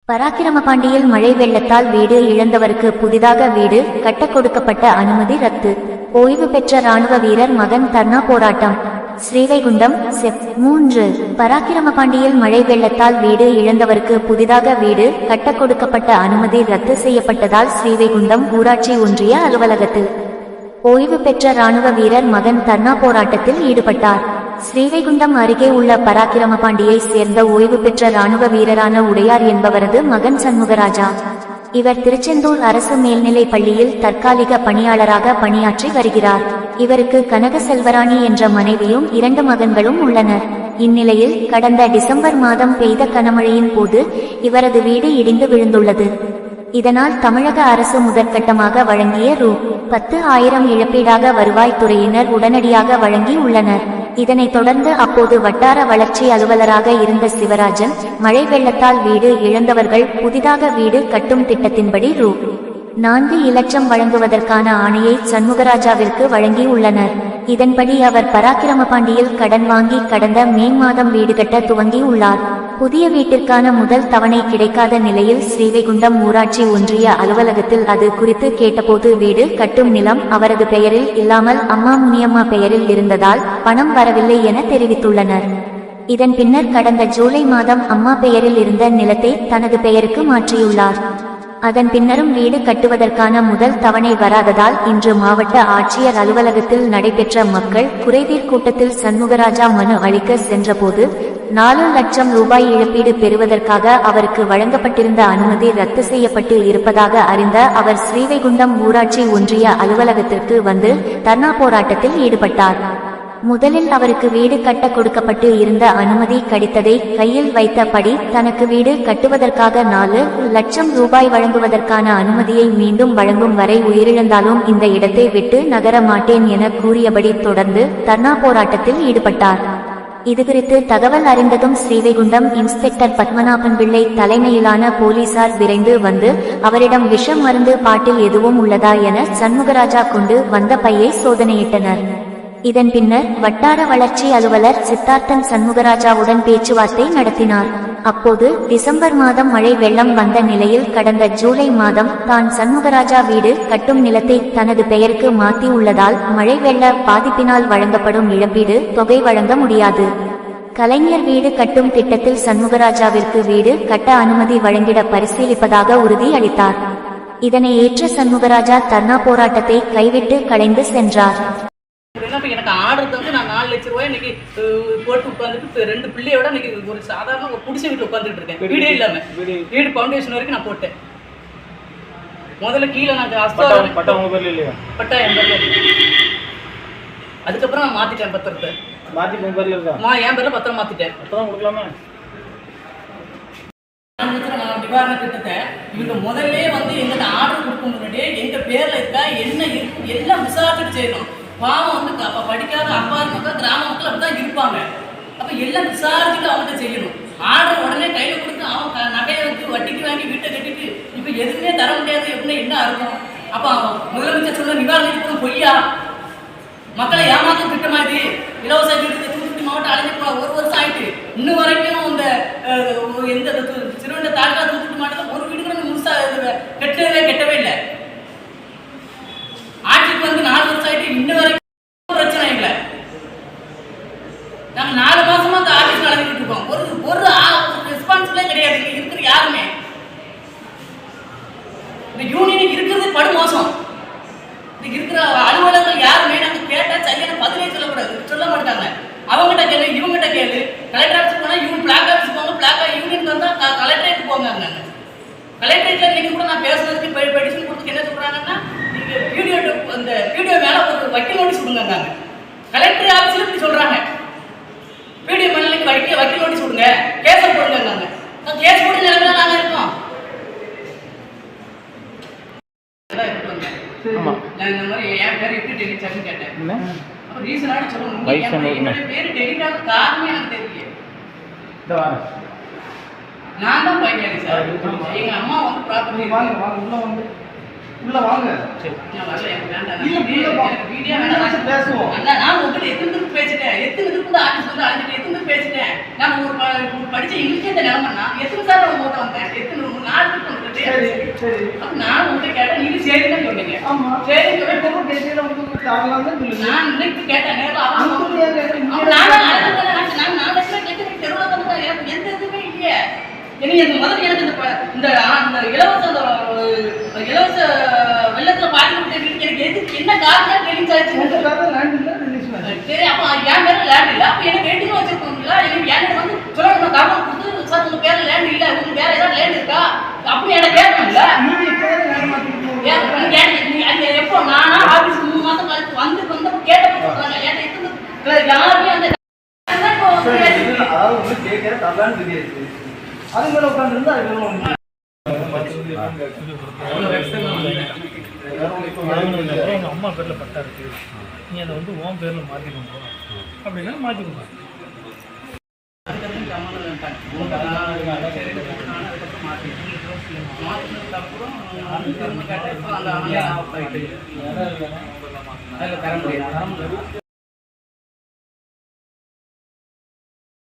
பராக்கிரமபாண்டியில் மழை வெள்ளத்தால் வீடு இழந்தவருக்கு புதிதாக வீடு கட்டக் கொடுக்கப்பட்ட அனுமதி ரத்து. ஓய்வு பெற்ற ராணுவ வீரர் மகன் தர்ணா போராட்டம். ஸ்ரீவைகுண்டம் செப். 3. பராக்கிரமபாண்டியில் மழை வெள்ளத்தால் வீடு இழந்தவருக்கு புதிதாக வீடு கட்டக் கொடுக்கப்பட்ட அனுமதி ரத்து செய்யப்பட்டதால் ஸ்ரீவைகுண்டம் ஊராட்சி ஒன்றிய அலுவலகத்தில் ஓய்வு பெற்ற ராணுவ வீரர் மகன் தர்ணா போராட்டத்தில் ஈடுபட்டார். ஸ்ரீவைகுண்டம் அருகே உள்ள பராக்கிரமபாண்டியை சேர்ந்த ஓய்வு பெற்ற ராணுவ வீரரான உடையார் என்பவரது மகன் சண்முகராஜா. இவர் திருச்செந்தூர் அரசு மேல்நிலைப் பள்ளியில் தற்காலிக பணியாளராக பணியாற்றி வருகிறார். இவருக்கு கனக செல்வராணி என்ற மனைவியும் 2 மகன்களும் உள்ளனர். இந்நிலையில் கடந்த டிசம்பர் மாதம் பெய்த கனமழையின் போது இவரது வீடு இடிந்து விழுந்துள்ளது. இதனால் தமிழக அரசு முதற்கட்டமாக வழங்கிய ரூ.10,000 இழப்பீடாக வருவாய்த்துறையினர் உடனடியாக வழங்கி உள்ளனர். இதனைத் தொடர்ந்து அப்போது வட்டார வளர்ச்சி அலுவலராக இருந்த சிவராஜன் மழை வெள்ளத்தால் வீடு இழந்தவர்கள் புதிதாக வீடு கட்டும் திட்டத்தின்படி ரூ.4 லட்சம் வழங்குவதற்கான ஆணையை சண்முகராஜாவிற்கு வழங்கி உள்ளனர். இதன்படி அவர் பராக்கிரமபாண்டியில் கடன் வாங்கி கடந்த மே மாதம் வீடு கட்ட துவங்கி உள்ளார். புதிய வீட்டிற்கான முதல் தவணை கிடைக்காத நிலையில் ஸ்ரீவைகுண்டம் ஊராட்சி ஒன்றிய அலுவலகத்தில் அது குறித்து கேட்டபோது வீடு கட்டும் நிலம் அவரது பெயரில் இல்லாமல் அம்மா முனியம்மா பெயரில் இருந்ததால் பணம் வரவில்லை என தெரிவித்துள்ளனர். இதன் பின்னர் கடந்த ஜூலை மாதம் அம்மா பெயரில் இருந்த நிலத்தை தனது பெயருக்கு மாற்றியுள்ளார். அதன் பின்னரும் வீடு கட்டுவதற்கான முதல் தவணை வராததால் இன்று மாவட்ட ஆட்சியர் அலுவலகத்தில் நடைபெற்ற மக்கள் குறைதீர் கூட்டத்தில் சண்முகராஜா மனு அளிக்க சென்றபோது 4 லட்சம் ரூபாய் இழப்பீடு பெறுவதற்காக அவருக்கு வழங்கப்பட்டிருந்த அனுமதி ரத்து செய்யப்பட்டு இருப்பதாக அறிந்த அவர் ஸ்ரீவைகுண்டம் ஊராட்சி ஒன்றிய அலுவலகத்திற்கு வந்து தர்ணா போராட்டத்தில் ஈடுபட்டார். முதலில் அவருக்கு வீடு கட்ட கொடுக்கப்பட்டு இருந்த அனுமதி கடித்ததை கையில் வைத்தபடி தனக்கு வீடு கட்டுவதற்காக 4 லட்சம் ரூபாய் வழங்குவதற்கான அனுமதியை மீண்டும் வழங்கும் வரை உயிரிழந்தாலும் இந்த இடத்தை விட்டு நகர மாட்டேன் என கூறியபடி தொடர்ந்து தர்ணா போராட்டத்தில் ஈடுபட்டார். இதுகுறித்து தகவல் அறிந்ததும் ஸ்ரீவைகுண்டம் இன்ஸ்பெக்டர் பத்மநாபன் பிள்ளை தலைமையிலான போலீசார் விரைந்து வந்து அவரிடம் விஷ மருந்து பாட்டில் எதுவும் உள்ளதா என சண்முகராஜா கொண்டு வந்த பையை சோதனையிட்டனர். இதன் பின்னர் வட்டார வளர்ச்சி அலுவலர் சித்தார்த்தன் சண்முகராஜாவுடன் பேச்சுவார்த்தை நடத்தினார். அப்போது டிசம்பர் மாதம் மழை வெள்ளம் வந்த நிலையில் கடந்த ஜூலை மாதம் தான் சண்முகராஜா வீடு கட்டும் நிலத்தை தனது பெயருக்கு மாற்றி உள்ளதால் மழை வெள்ள பாதிப்பினால் வழங்கப்படும் இழப்பீடு தொகை வழங்க முடியாது. கலைஞர் வீடு கட்டும் திட்டத்தில் சண்முகராஜாவிற்கு வீடு கட்ட அனுமதி வழங்கிட பரிசீலிப்பதாக உறுதி அளித்தார். இதனை ஏற்ற சண்முகராஜா தர்ணா போராட்டத்தை கைவிட்டு கலைந்து சென்றார். எனக்கு ஆர்டர் வந்து நான் 4 லட்சம் ரூபாய் இன்னைக்கு போட்டு உட்காந்துட்டு 2 பிள்ளையோட இன்னைக்கு ஒரு சாதாரண ஒரு குடிசை வீட்டில் உட்காந்துட்டு இருக்கேன். வீடே இல்லாம வீடு ஃபவுண்டேஷன் வரைக்கும் நான் போட்டேன். முதல்ல கீழே நான் பட்டா என் பேர்ல, அதுக்கப்புறம் நான் மாத்திட்டேன் பத்திரத்தை. என் பேர்ல பத்திரம் மாத்திட்டேன். நிவாரண திட்டத்தை இவங்க முதல்ல வந்து எங்கிட்ட ஆர்டர் கொடுக்க முன்னாடியே எங்க பேர்ல இருக்கா என்ன இருக்கு எல்லாம் விசாரிச்சுட்டு செய்யணும். பாவம் வந்து அப்போ படிக்காத அப்பா மக்கள் கிராம மக்கள் அப்படிதான் இருப்பாங்க. அப்போ எல்லாம் விசாரிச்சுட்டு அவங்ககிட்ட செய்யணும். ஆர்டர் உடனே கையில் கொடுத்து அவன் நகையை வச்சு வட்டிக்கு வாங்கி வீட்டை கட்டிட்டு இப்போ எதுவுமே தர முடியாது எப்படின்னா என்ன அர்த்தம்? அப்போ அவன் முதலமைச்சர் சொன்ன நிவாரண திட்டம் பொய்யா? மக்களை ஏமாற்றும் திட்டமா இது? இலவச வீடு தூத்துக்குடி மாவட்டம் அழைஞ்சி 1 வருஷம் ஆயிட்டு இன்னும் வரைக்கும் இந்த எந்த சிறுவண்ட தாலுகா தூத்துக்குடி மாவட்டத்தில் ஒரு வீடு கூட முழுசா கட்டவே இல்லை. ஆட்சிக்கு வந்து 4 வருஷம் ஆயிட்டு இன்ன வரைக்கும் பிரச்சனை இல்லை. நாங்க 4 மாசமா அந்த ஆட்சி நடந்துட்டு இருக்கோம். ஒரு ரெஸ்பான்சிபிளே கிடையாது இங்க இருக்கிற யாருமே. இந்த யூனியன் இருக்கிறது படு மோசம். இங்க இருக்கிற அலுவலர்கள் யாருமே நாங்க கேட்டா சரியான பதிலே சொல்ல மாட்டாங்க. அவங்ககிட்ட கேளு இவங்ககிட்ட கேளு. கலெக்டர் ஆஃபீஸ் போனா இவங்க பிளாக் ஆஃபீஸ் போங்க, பிளாக் யூனியன் வந்தா கலெக்டரேட் போங்க. கலெக்டரேட்ல இன்னைக்கு கூட நான் பேசுறதுக்கு பெடிஷன் கொடுத்து என்ன சொல்றாங்கன்னா அந்த வீடியோ மேல ஒரு வக்கீல் நோட்டீஸ் கொடுங்க. கலெக்டர் ஆஃபீஸ்ல இப்படி சொல்றாங்க. வீடியோ மேல வக்கீல் நோட்டீஸ் கொடுங்க, கேஸ் போடுங்க. கேஸ் போட்டு நிலைமையில நாங்க இருக்கோம். நான் இந்த மாதிரி என் பேர் எப்படி டெலிட் ஆகுன்னு கேட்டேன். அப்ப ரீசனான சொல்லணும். என்னோட பேர் டெலிட் ஆக காரணமே எனக்கு தெரியல. நான் தான் பயணியாளி சார். எங்க அம்மா வந்து ப்ராப்பர்ட்டி உள்ள வாங்க. சரி நான் வரல, எனக்கு வேண்டாம். எனக்கு வீடியோ வேண்டாம், பேசுவோம். அண்ணா நான் உங்ககிட்ட எத்தனை பேசிட்டேன், எத்தனை திருப்பி ஆஃபீஸ் வந்து அழைச்சிட்டு எத்தனை பேசிட்டேன். நான் ஒரு படிச்ச இங்கிலீஷ் நிலைமைன்னா எத்தனை சார் உங்கள்கிட்ட வந்தேன், எத்தனை சரி. அப்ப நான் உங்ககிட்ட கேட்டேன், நீங்க சரின்னு சொன்னீங்க. ஆமா. சரின்னு சொல்லிட்டு எப்போ கேட்டீங்க உங்களுக்கு தரலாம் தான் சொல்லுங்க. நான் இன்னைக்கு கேட்டேன், நேர்ல அங்க அவங்க ஏன் கேட்டீங்க? அப்ப நான் நான் லட்சம் கேட்டு தெருவுல வந்து எந்த இதுவுமே இல்லையே. எனக்கு இந்த முதல்ல எனக்கு இந்த இலவச வெள்ளத்துல பாதிக்கப்பட்ட வீட்டுக்கு எனக்கு எதுக்கு என்ன காரணம் ரிலீஸ் ஆயிடுச்சு? உங்க காரணம் லேண்ட் இல்ல ரிலீஸ் பண்ணி. சரி, அப்ப என் பேர்ல லேண்ட் இல்ல, அப்ப எனக்கு ரெண்டுமே வச்சிருக்கோம்ல. எனக்கு என்கிட்ட வந்து சொல்லணும், கவர்மெண்ட் கொடுத்து சார் உங்க பேர்ல லேண்ட் இல்ல, உங்களுக்கு வேற ஏதாவது லேண்ட் இருக்கா அப்படி எனக்கு கேட்கணும்ல. நீங்க இப்பதான் லேண்ட் மாத்திருக்கீங்க. எப்போ நானா ஆபீஸ் 3 மாசம் கழிச்சு வந்தப்ப கேட்டப்ப சொல்றாங்க, ஏன்ட்ட யாருமே அந்த அதாவது உங்களுக்கு கேட்கிற தரலான்னு தெரியாது. அது மேல உட்காந்துருந்தா அது மேல வந்து எங்கள் அம்மா பேரில் பட்டா இருக்கு, நீ அதை வந்து உன் பேரில் மாற்றிக்கணும் அப்படின்னா மாற்றிக்கணும். மாற்றினதுக்கு அப்புறம்